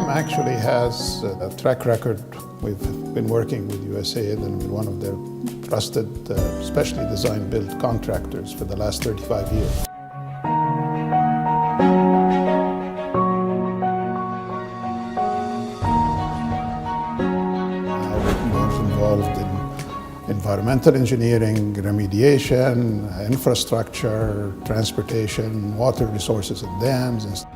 farm actually has a track record. We've been working with USAID and with one of their trusted, specially designed build contractors for the last 35 years. I was involved in environmental engineering, remediation, infrastructure, transportation, water resources and dams.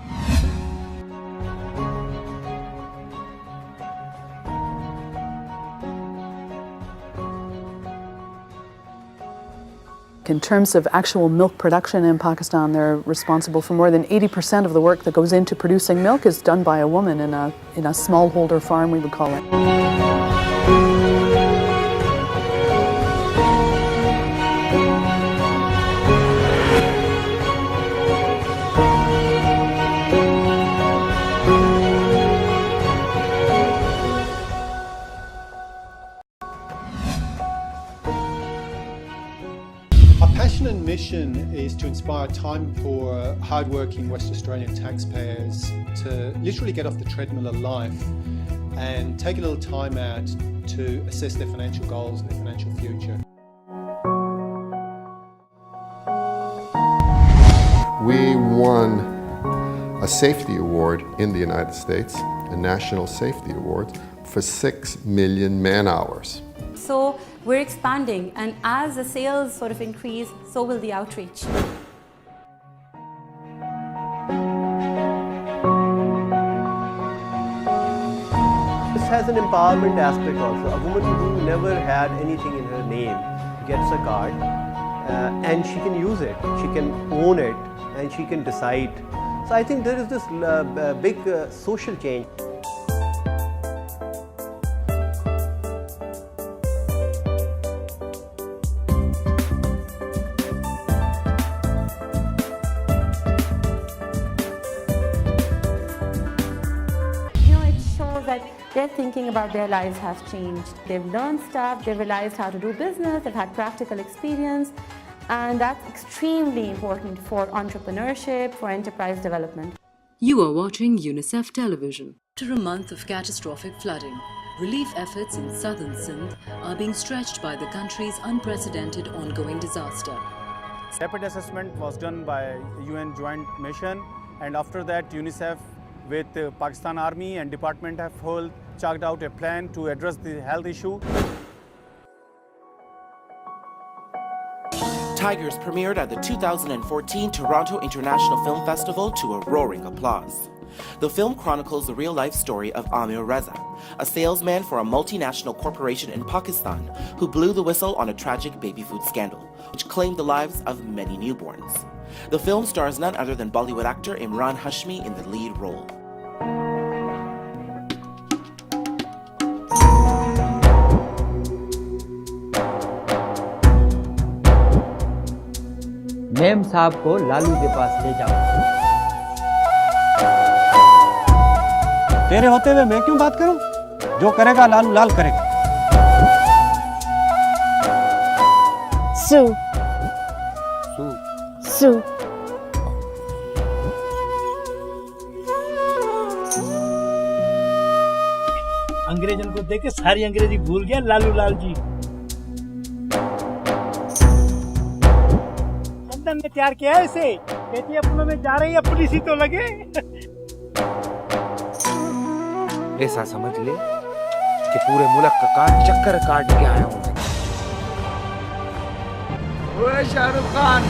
In terms of actual milk production in Pakistan, they're responsible for more than 80% of the work that goes into producing milk is done by a woman in a smallholder farm, we would call it. Our passion and mission is to inspire time-poor, hard-working West Australian taxpayers to literally get off the treadmill of life and take a little time out to assess their financial goals and their financial future. We won a safety award in the United States, a national safety award, for 6 million man-hours. So we're expanding, and as the sales sort of increase, so will the outreach. This has an empowerment aspect also. A woman who never had anything in her name gets a card and she can use it, she can own it, and she can decide. So I think there is this big social change. That their thinking about their lives has changed. They've learned stuff, they've realized how to do business, they've had practical experience, and that's extremely important for entrepreneurship, for enterprise development. You are watching UNICEF television. After a month of catastrophic flooding, relief efforts in southern Sindh are being stretched by the country's unprecedented ongoing disaster. Rapid assessment was done by UN Joint Mission, and after that UNICEF with the Pakistan Army and Department of Health chalked out a plan to address the health issue. Tigers premiered at the 2014 Toronto International Film Festival to a roaring applause. The film chronicles the real-life story of Amir Reza, a salesman for a multinational corporation in Pakistan who blew the whistle on a tragic baby food scandal, which claimed the lives of many newborns. The film stars none other than Bollywood actor Imran Hashmi in the lead role. Ma'am साहब को लालू के पास ले जाओ। तेरे होते हुए मैं क्यों बात करूं? जो करेगा लालू लाल करेगा। सू सू अंग्रेजन को देख के सारी अंग्रेजी भूल गया लालू लाल जी। लंदन ने तैयार किया है इसे, कहती अपनों में जा रही है, पुलिस ही तो लगे। ऐसा समझ ले कि पूरे मुल्क का चक्कर काट के आया हूँ। शाहरुख खान